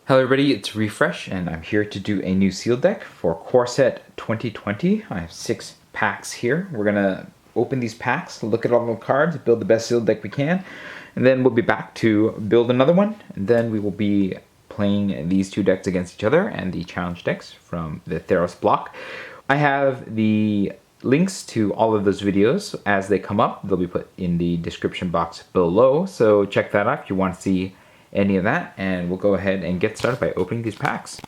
Hello everybody, it's Refresh and I'm here to do a new sealed deck for Core Set 2020. I have 6 packs here. We're going to open these packs, look at all the cards, build the best sealed deck we can, and then we'll be back to build another one, and then we will be playing these 2 decks against each other and the challenge decks from the Theros block. I have the links to all of those videos as they come up. They'll be put in the description box below, so check that out if you want to see any of that, and we'll go ahead and get started by opening these packs.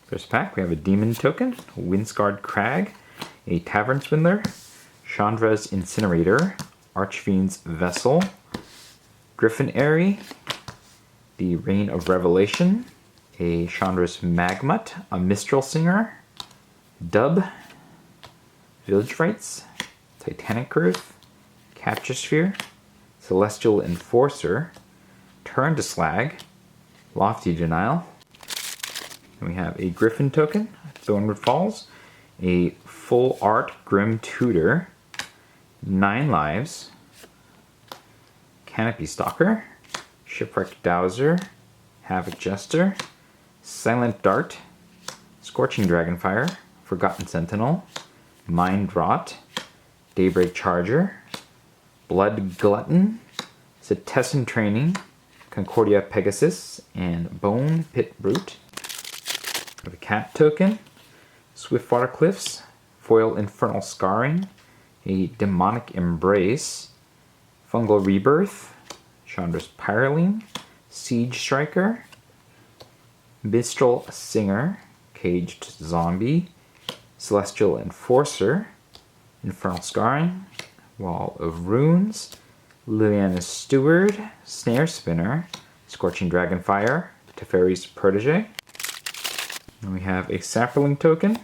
First pack, we have a Demon Token, Windscarred Crag, a Tavern Swindler, Chandra's Incinerator, Archfiend's Vessel, Griffin Airy, the Reign of Revelation, a Chandra's Magmut, a Mistral Singer, Dub, Village Rites, Titanic Growth, Capture Sphere, Celestial Enforcer, Turn to Slag, Lofty Denial. And we have a Griffin Token, Thornwood Falls, a Full Art Grim Tutor, 9 Lives, Canopy Stalker, Shipwrecked Dowser, Havoc Jester, Silent Dart, Scorching Dragonfire, Forgotten Sentinel, Mind Rot, Daybreak Charger, Blood Glutton, Cetizen Training, Concordia Pegasus, and Bone Pit Brute. We have a Cat Token, Swiftwater Cliffs, Foil Infernal Scarring, a Demonic Embrace, Fungal Rebirth, Chandra's Pyroling, Siege Striker, Mistral Singer, Caged Zombie, Celestial Enforcer, Infernal Scarring, Wall of Runes, Liliana's Steward, Snare Spinner, Scorching Dragonfire, Teferi's Protege. And we have a Sapperling Token,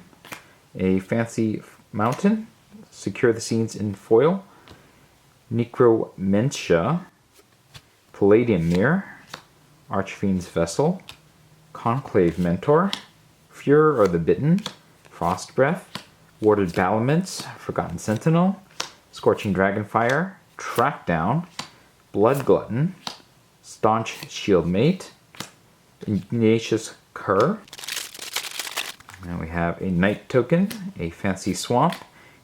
a Fancy Mountain, Secure the Scenes in Foil, Necromentia, Palladium Mirror, Archfiend's Vessel, Conclave Mentor, Furor of the Bitten, Frost Breath, Warded Battlements, Forgotten Sentinel, Scorching Dragonfire, Trackdown, Blood Glutton, Staunch Shield Mate, Ignatius Cur. Now we have a Night Token, a Fancy Swamp,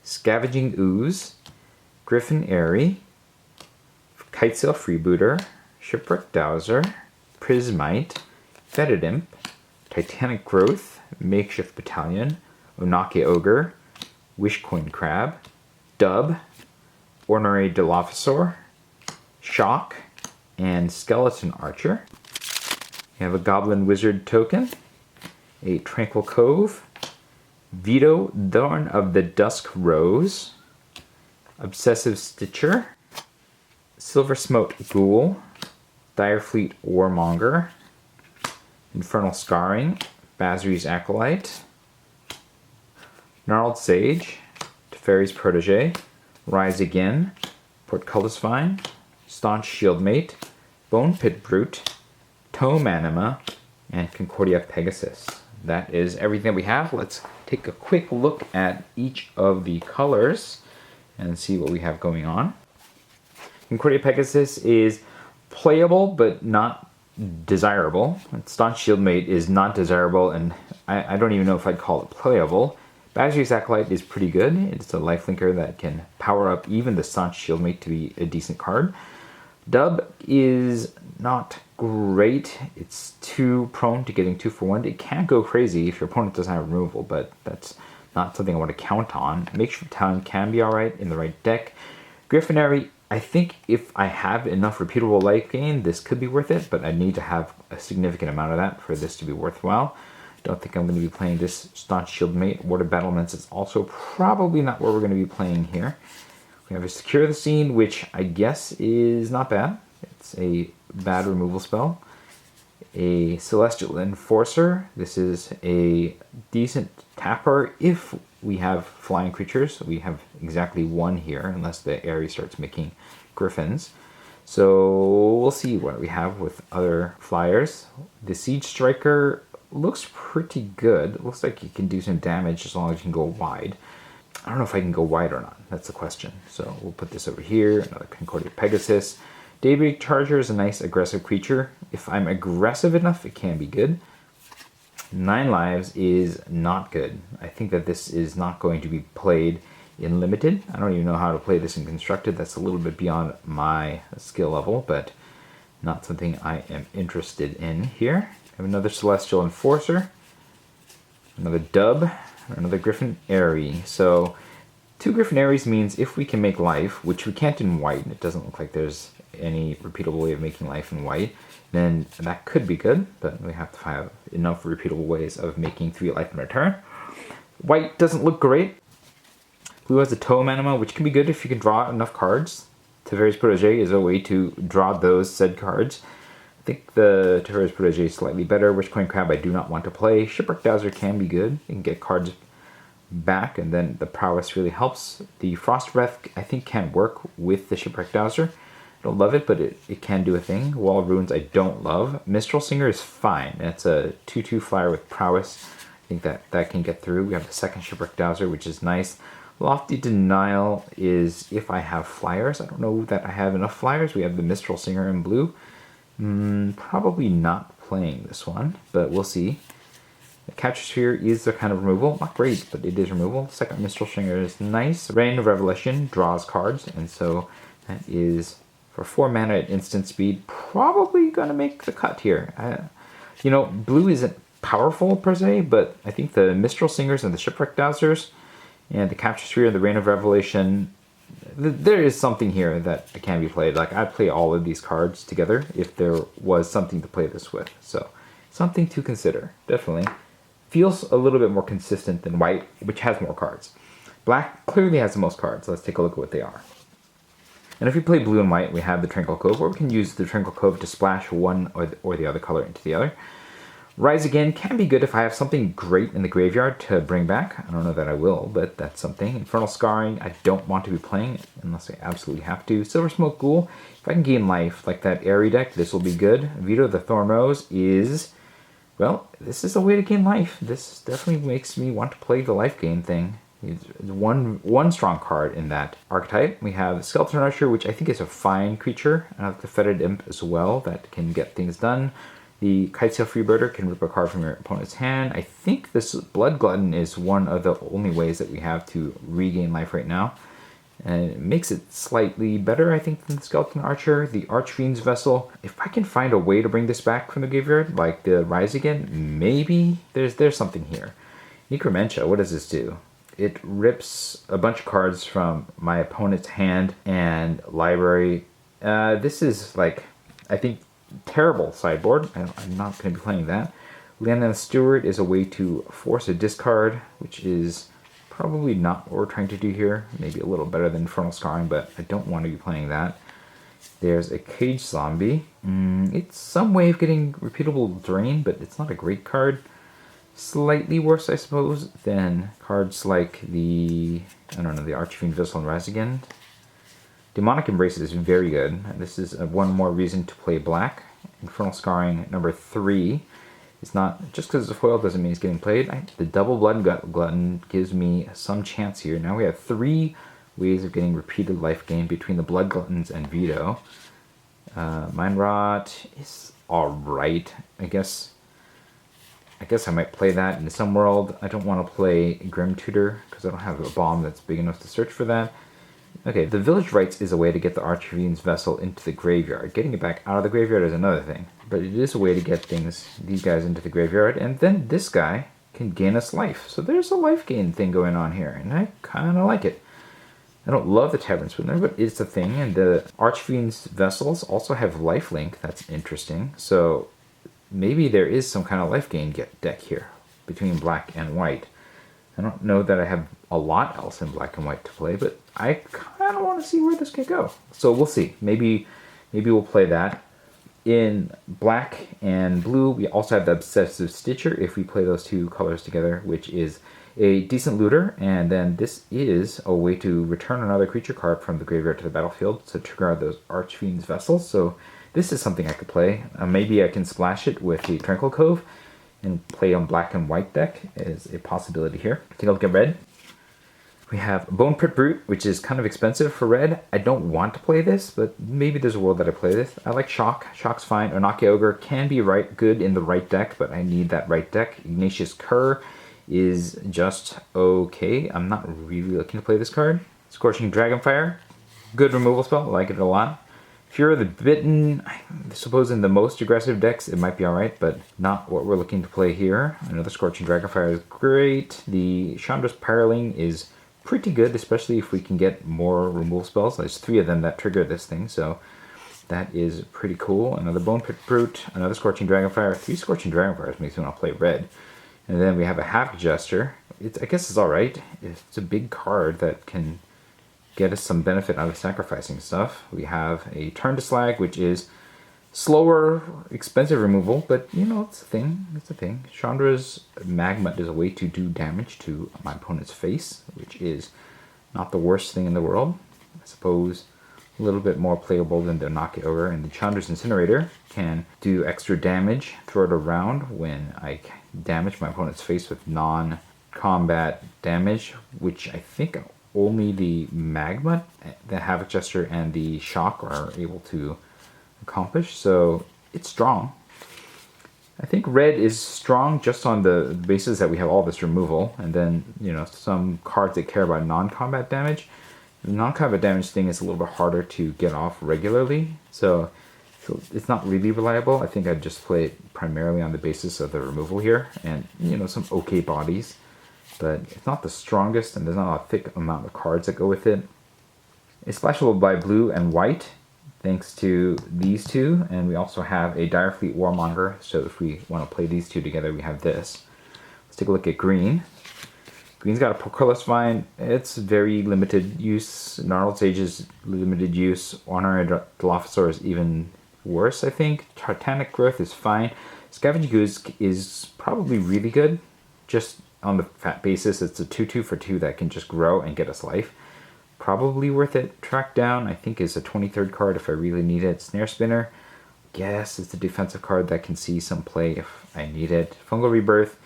Scavenging Ooze, Griffin Airy, Kitesail Freebooter, Shipwreck Dowser, Prismite, Fetid Imp, Titanic Growth, Makeshift Battalion, Onake Ogre, Wishcoin Crab, Dub, Ornery Dilophosaur, Shock, and Skeleton Archer. We have a Goblin Wizard Token, a Tranquil Cove, Veto Thorn of the Dusk Rose, Obsessive Stitcher, Silver Smote Ghoul, Direfleet Warmonger, Infernal Scarring, Basri's Acolyte, Gnarled Sage, Teferi's Protege, Rise Again, Portcullis Vine, Staunch Shieldmate, Bone Pit Brute, Tome Anima, and Concordia Pegasus. That is everything we have. Let's take a quick look at each of the colors and see what we have going on. Concordia Pegasus is playable but not desirable. Staunch Shieldmate is not desirable, and I don't even know if I'd call it playable. Basri's Acolyte is pretty good. It's a lifelinker that can power up even the Staunch Shieldmate to be a decent card. Dub is not great. It's too prone to getting 2 for 1. It can go crazy if your opponent doesn't have removal, but that's not something I want to count on. Makeshift Battalion can be alright in the right deck. Griffin Airy, I think if I have enough repeatable life gain, this could be worth it, but I need to have a significant amount of that for this to be worthwhile. Don't think I'm going to be playing this Staunch Shieldmate. Warded Battlements is also probably not where we're going to be playing here. We have a Secure the Scene, which I guess is not bad. It's a bad removal spell. A Celestial Enforcer. This is a decent tapper if we have flying creatures. We have exactly 1 here, unless the Airy starts making griffins. So we'll see what we have with other flyers. The Siege Striker looks pretty good. It looks like you can do some damage as long as you can go wide. I don't know if I can go wide or not. That's the question. So we'll put this over here. Another Concordia Pegasus. Daybreak Charger is a nice aggressive creature. If I'm aggressive enough, it can be good. 9 lives is not good. I think that this is not going to be played in Limited. I don't even know how to play this in Constructed. That's a little bit beyond my skill level, but not something I am interested in here. I have another Celestial Enforcer, another Dub, another Griffin Airy. So 2 Griffin Airies means if we can make life, which we can't in white, and it doesn't look like there's any repeatable way of making life in white, then that could be good, but we have to have enough repeatable ways of making 3 life in return. White doesn't look great. Blue has a Tome Anima, which can be good if you can draw enough cards. Teferi's Protege is a way to draw those said cards. I think the Teferi's Protege is slightly better. Witchcoin Crab I do not want to play. Shipwreck Dowser can be good. You can get cards back, and then the Prowess really helps. The Frost Breath I think can work with the Shipwreck Dowser. I don't love it, but it can do a thing. Wall of Ruins I don't love. Mistral Singer is fine. It's a 2/2 flyer with Prowess. I think that can get through. We have the second Shipwreck Dowser, which is nice. Lofty Denial is if I have flyers. I don't know that I have enough flyers. We have the Mistral Singer in blue. Probably not playing this one, but we'll see. The Capture Sphere is a kind of removal. Not great, but it is removal. Second Mistral Singer is nice. Rain of Revelation draws cards, and so that is, for 4 mana at instant speed, probably going to make the cut here. You know, blue isn't powerful per se, but I think the Mistral Singers and the Shipwreck Dowsers and the Capture Sphere and the Rain of Revelation, there is something here that can be played. Like, I'd play all of these cards together if there was something to play this with. So, something to consider, definitely. Feels a little bit more consistent than white, which has more cards. Black clearly has the most cards. Let's take a look at what they are. And if we play blue and white, we have the Tranquil Cove, or we can use the Tranquil Cove to splash one or the other color into the other. Rise Again can be good if I have something great in the graveyard to bring back. I don't know that I will, but that's something. Infernal Scarring, I don't want to be playing unless I absolutely have to. Silver Smoke Ghoul, if I can gain life like that Airy deck, this will be good. Veto the Thorn Rose is, well, this is a way to gain life. This definitely makes me want to play the life gain thing. It's one strong card in that archetype. We have Skeleton Usher, which I think is a fine creature. I have the Fetid Imp as well that can get things done. The Kitesail Freebirder can rip a card from your opponent's hand. I think this Blood Glutton is one of the only ways that we have to regain life right now. And it makes it slightly better, I think, than the Skeleton Archer. The Archfiend's Vessel, if I can find a way to bring this back from the graveyard, like the Rise Again, maybe there's something here. Necromentia, what does this do? It rips a bunch of cards from my opponent's hand and library. This is, like, I think, terrible sideboard. I'm not going to be playing that. Leanna Steward is a way to force a discard, which is probably not what we're trying to do here. Maybe a little better than Infernal Scarring, but I don't want to be playing that. There's a Cage Zombie. It's some way of getting repeatable Drain, but it's not a great card. Slightly worse, I suppose, than cards like the, I don't know, the Archfiend Vessel and Rise Again. Demonic Embrace is very good. This is one more reason to play black. Infernal Scarring number 3 is not, just because it's a foil doesn't mean it's getting played. The double Blood Glutton gives me some chance here. Now we have 3 ways of getting repeated life gain between the Blood Gluttons and Veto. Mind Rot is alright. I guess I might play that in some world. I don't want to play Grim Tutor because I don't have a bomb that's big enough to search for that. Okay, the Village Rites is a way to get the Archfiend's Vessel into the graveyard. Getting it back out of the graveyard is another thing. But it is a way to get these guys into the graveyard. And then this guy can gain us life. So there's a life gain thing going on here. And I kind of like it. I don't love the Tavern Swindler, but it's a thing. And the Archfiend's Vessels also have lifelink. That's interesting. So maybe there is some kind of life gain deck here between black and white. I don't know that I have a lot else in black and white to play, but I kind of want to see where this can go. So we'll see. Maybe we'll play that. In black and blue, we also have the Obsessive Stitcher if we play those 2 colors together, which is a decent looter. And then this is a way to return another creature card from the graveyard to the battlefield to trigger out those Archfiend's Vessels. So this is something I could play. Maybe I can splash it with the Tranquil Cove and play on black and white deck is a possibility here. Take a look at red. We have Bone Pit Brute, which is kind of expensive for red. I don't want to play this, but maybe there's a world that I play this. I like Shock. Shock's fine. Onaki Ogre can be good in the right deck, but I need that right deck. Ignatius Cur is just okay. I'm not really looking to play this card. Scorching Dragonfire, good removal spell. I like it a lot. Fear of the Bitten, I suppose in the most aggressive decks it might be alright, but not what we're looking to play here. Another Scorching Dragonfire is great. The Chandra's Pyroling is pretty good, especially if we can get more removal spells. There's 3 of them that trigger this thing, so that is pretty cool. Another Bone Pit Brute, another Scorching Dragonfire. 3 Scorching Dragonfires makes me want to play red. And then we have a Havoc Jester. I guess it's alright. It's a big card that can get us some benefit out of sacrificing stuff. We have a Turn to Slag, which is slower, expensive removal, but you know, it's a thing. It's a thing. Chandra's Magma is a way to do damage to my opponent's face, which is not the worst thing in the world. I suppose a little bit more playable than the Onaki Ogre. And the Chandra's Incinerator can do extra damage, throw it around when I damage my opponent's face with non-combat damage, which I think only the Magma, the Havoc Jester, and the Shock are able to accomplish, so it's strong. I think red is strong just on the basis that we have all this removal, and then, you know, some cards that care about non-combat damage. The non-combat damage thing is a little bit harder to get off regularly, so it's not really reliable. I think I'd just play it primarily on the basis of the removal here, and, you know, some okay bodies. But it's not the strongest, and there's not a thick amount of cards that go with it. It's splashable by blue and white, thanks to these 2, and we also have a Direfleet Warmonger, so if we want to play these 2 together, we have this. Let's take a look at green. Green's got a Porculus Vine. It's very limited use. Gnarled Sage is limited use. Honorary Dilophosaur is even worse, I think. Titanic Growth is fine. Scavenging Ooze is probably really good, just on the fat basis. It's a 2/2 for 2 that can just grow and get us life. Probably worth it. Track Down, I think, is a 23rd card if I really need it. Snare Spinner, yes, it's a defensive card that can see some play if I need it. Fungal Rebirth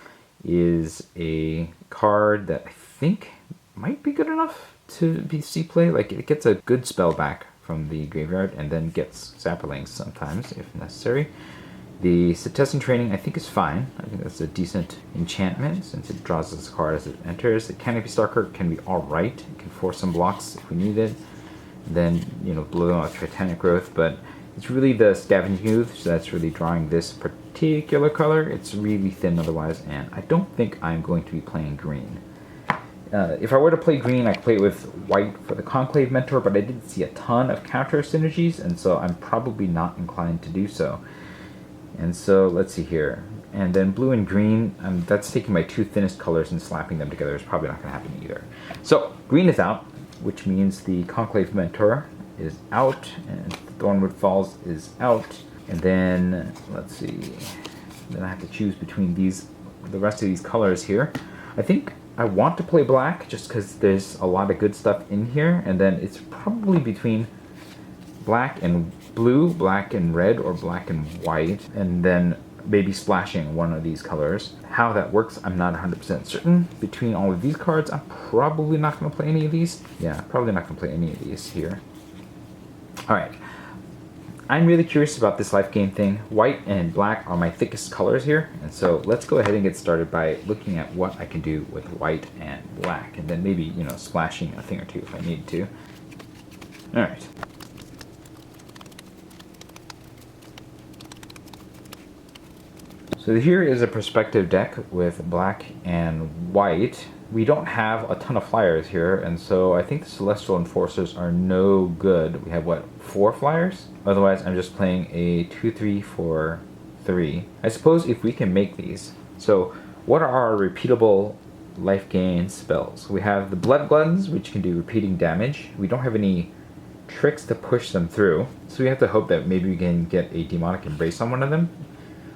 is a card that I think might be good enough to see play. Like, it gets a good spell back from the graveyard and then gets Saplings sometimes if necessary. The Cetizen Training I think is fine. I think that's a decent enchantment since it draws this card as it enters. The Canopy Stalker can be alright. It can force some blocks if we need it. Then, you know, blow them with Titanic Growth, but it's really the Scavenging Ooze that's really drawing this particular color. It's really thin otherwise, and I don't think I'm going to be playing green. If I were to play green, I could play it with white for the Conclave Mentor, but I didn't see a ton of counter synergies, and so I'm probably not inclined to do so. And so, let's see here. And then blue and green, that's taking my 2 thinnest colors and slapping them together is probably not going to happen either. So, green is out, which means the Conclave Mentor is out, and Thornwood Falls is out. And then, let's see, then I have to choose between the rest of these colors here. I think I want to play black just because there's a lot of good stuff in here, and then it's probably between black and blue, black and red, or black and white, and then maybe splashing one of these colors. How that works, I'm not 100% certain. Between all of these cards, I'm probably not going to play any of these. Yeah, probably not going to play any of these here. Alright, I'm really curious about this life gain thing. White and black are my thickest colors here, and so let's go ahead and get started by looking at what I can do with white and black, and then maybe, you know, splashing a thing or two if I need to. Alright. So here is a perspective deck with black and white. We don't have a ton of flyers here, and so I think the Celestial Enforcers are no good. We have, what, 4 flyers? Otherwise, I'm just playing a 2/3 for 3. I suppose if we can make these. So what are our repeatable life gain spells? We have the Blood Gluttons, which can do repeating damage. We don't have any tricks to push them through, so we have to hope that maybe we can get a Demonic Embrace on one of them,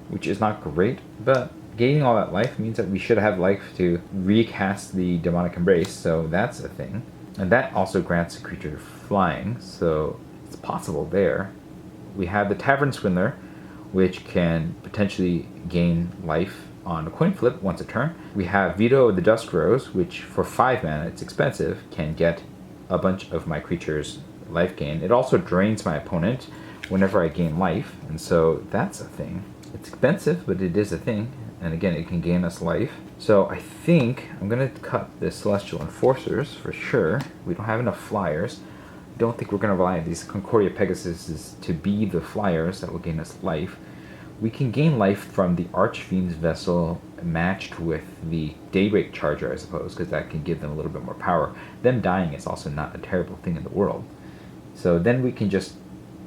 which is not great, but gaining all that life means that we should have life to recast the Demonic Embrace, so that's a thing. And that also grants a creature flying, so it's possible there. We have the Tavern Swindler, which can potentially gain life on a coin flip once a turn. We have Veto of the Dusk Rose, which for 5 mana, it's expensive, can get a bunch of my creatures life gain. It also drains my opponent whenever I gain life, and so that's a thing. It's expensive, but it is a thing, and again, it can gain us life. So I think I'm going to cut the Celestial Enforcers for sure. We don't have enough flyers. I don't think we're going to rely on these Concordia Pegasuses to be the flyers that will gain us life. We can gain life from the Archfiend's Vessel matched with the Daybreak Charger, I suppose, because that can give them a little bit more power. Them dying is also not a terrible thing in the world. So then we can just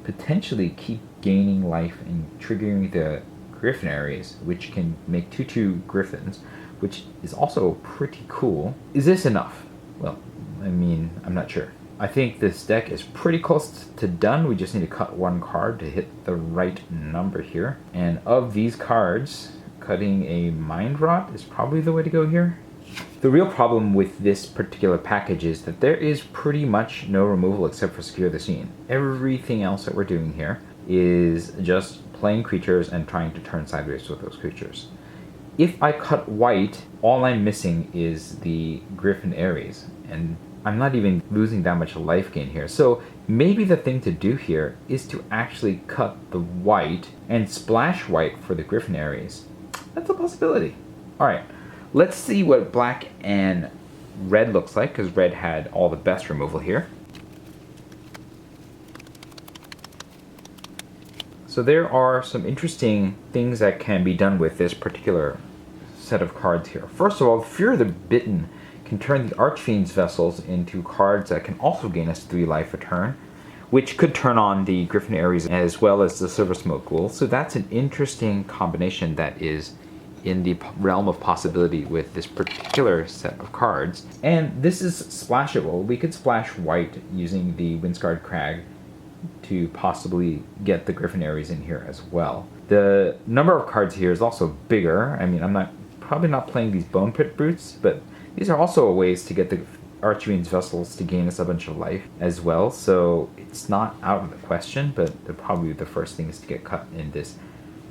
potentially keep gaining life and triggering the Griffonaries, which can make 2/2 Griffins, which is also pretty cool. Is this enough? Well, I mean, I'm not sure. I think this deck is pretty close to done. We just need to cut one card to hit the right number here. And of these cards, cutting a Mind Rot is probably the way to go here. The real problem with this particular package is that there is pretty much no removal except for Secure the Scene. Everything else that we're doing here is just playing creatures and trying to turn sideways with those creatures. If I cut white, all I'm missing is the Griffonaries, and I'm not even losing that much life gain here. So maybe the thing to do here is to actually cut the white and splash white for the Griffonaries. That's a possibility. Alright, let's see what black and red looks like, because red had all the best removal here. So there are some interesting things that can be done with this particular set of cards here. First of all, Fear of the Bitten can turn the Archfiend's Vessels into cards that can also gain us 3 life a turn, which could turn on the Griffonaries as well as the Silver Smoke Ghoul. So that's an interesting combination that is in the realm of possibility with this particular set of cards. And this is splashable. We could splash white using the Windscarred Crag to possibly get the Griffonaries in here as well. The number of cards here is also bigger. I mean, I'm probably not playing these Bone Pit Brutes, but these are also ways to get the Archfiend's Vessels to gain us a bunch of life as well. So it's not out of the question, but probably the first thing is to get cut in this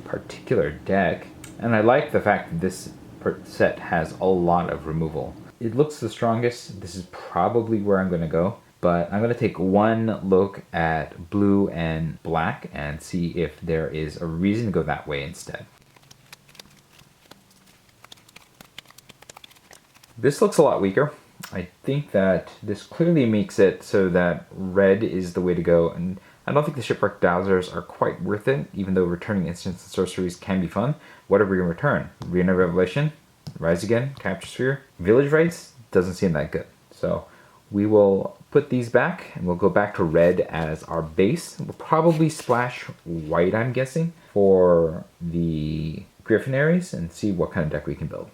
particular deck. And I like the fact that this set has a lot of removal. It looks the strongest. This is probably where I'm going to go. But I'm going to take one look at blue and black and see if there is a reason to go that way instead. This looks a lot weaker. I think that this clearly makes it so that red is the way to go, and I don't think the Shipwreck Dowsers are quite worth it, even though returning instants and sorceries can be fun. What are we going to return? Arena Revelation? Rise Again? Capture Sphere? Village Rites? Doesn't seem that good. So we will put these back, and we'll go back to red as our base. We'll probably splash white, I'm guessing, for the Griffonaries, and see what kind of deck we can build.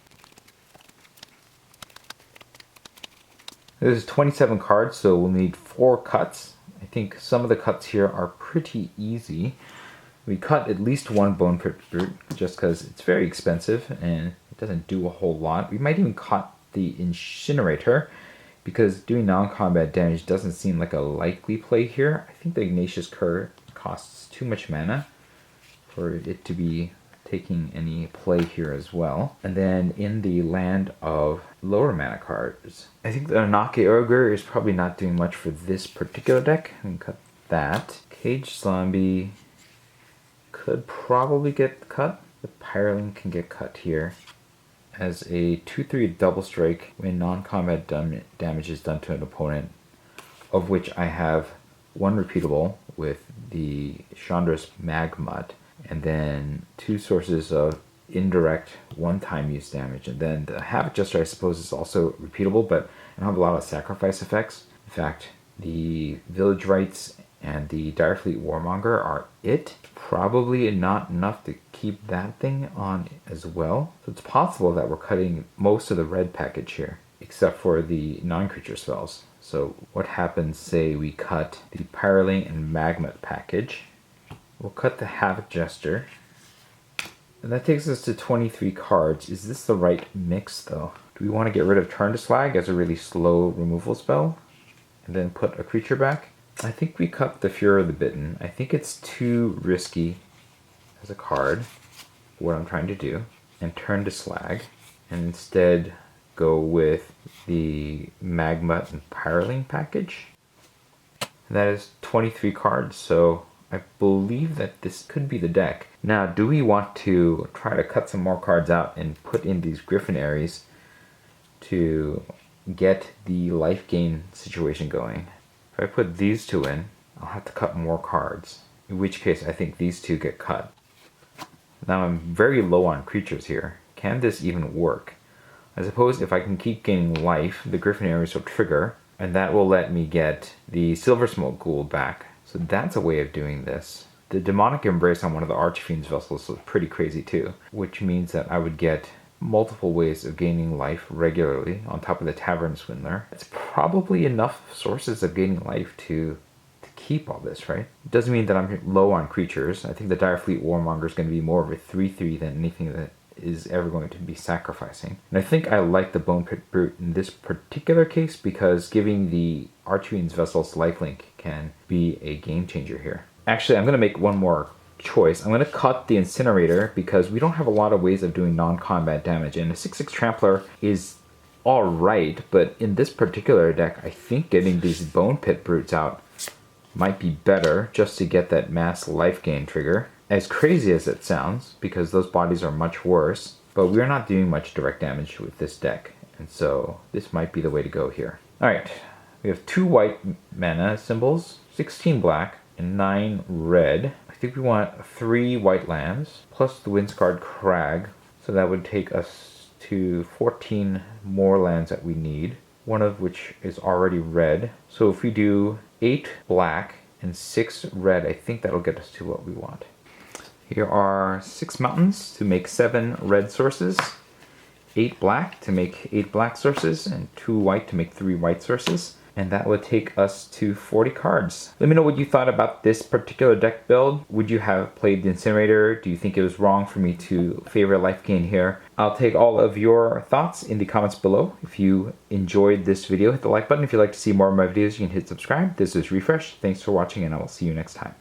There's 27 cards, so we'll need 4 cuts. I think some of the cuts here are pretty easy. We cut at least one Bone Pit Brute, just because it's very expensive, and it doesn't do a whole lot. We might even cut the Incinerator, because doing non-combat damage doesn't seem like a likely play here. I think the Ignatius Cur costs too much mana for it to be taking any play here as well. And then in the land of lower mana cards, I think the Anake Ogre is probably not doing much for this particular deck. I can cut that. Cage Zombie could probably get cut. The Pyroling can get cut here as a 2/3 double strike when non-combat damage is done to an opponent, of which I have 1 repeatable with the Chandra's Magmut, and then 2 sources of indirect one-time use damage. And then the Havoc Jester, I suppose, is also repeatable, but I don't have a lot of sacrifice effects. In fact, the Village Rites and the Direfleet Warmonger are it. Probably not enough to keep that thing on as well. So it's possible that we're cutting most of the red package here, except for the non-creature spells. So what happens, say we cut the Pyroling and Magmut package. We'll cut the Havoc Jester. And that takes us to 23 cards. Is this the right mix though? Do we want to get rid of Turn to Slag as a really slow removal spell? And then put a creature back? I think we cut the Fury of the Bitten. I think it's too risky as a card, what I'm trying to do. and turn to slag, and instead go with the Magma and Pyroling package. And that is 23 cards, so I believe that this could be the deck. Now, do we want to try to cut some more cards out and put in these Griffin Aeries to get the life gain situation going? If I put these two in, I'll have to cut more cards, in which case I think these two get cut. Now I'm very low on creatures here. Can this even work? I suppose if I can keep gaining life, the Griffin Aeries will trigger, and that will let me get the Silver Smoke Ghoul back. So that's a way of doing this. The Demonic Embrace on one of the Archfiend's vessels was pretty crazy too, which means that I would get multiple ways of gaining life regularly on top of the Tavern Swindler. It's probably enough sources of gaining life to keep all this, right? It doesn't mean that I'm low on creatures. I think the Direfleet Warmonger is going to be more of a 3/3 than anything that is ever going to be sacrificing. And I think I like the Bone Pit Brute in this particular case because giving the Archfiend's Vessels lifelink can be a game changer here. Actually, I'm going to make one more choice. I'm going to cut the Incinerator because we don't have a lot of ways of doing non-combat damage, and a 6/6 Trampler is alright, but in this particular deck, I think getting these Bone Pit Brutes out might be better just to get that mass life gain trigger. As crazy as it sounds, because those bodies are much worse, but we're not doing much direct damage with this deck, and so this might be the way to go here. Alright, we have 2 white mana symbols, 16 black, and 9 red. I think we want 3 white lands, plus the Windscarred Crag, so that would take us to 14 more lands that we need, one of which is already red. So if we do 8 black and 6 red, I think that'll get us to what we want. Here are 6 mountains to make 7 red sources, 8 black to make 8 black sources, and 2 white to make 3 white sources. And that would take us to 40 cards. Let me know what you thought about this particular deck build. Would you have played the Incinerator? Do you think it was wrong for me to favor life gain here? I'll take all of your thoughts in the comments below. If you enjoyed this video, hit the like button. If you'd like to see more of my videos, you can hit subscribe. This is Refresh. Thanks for watching, and I will see you next time.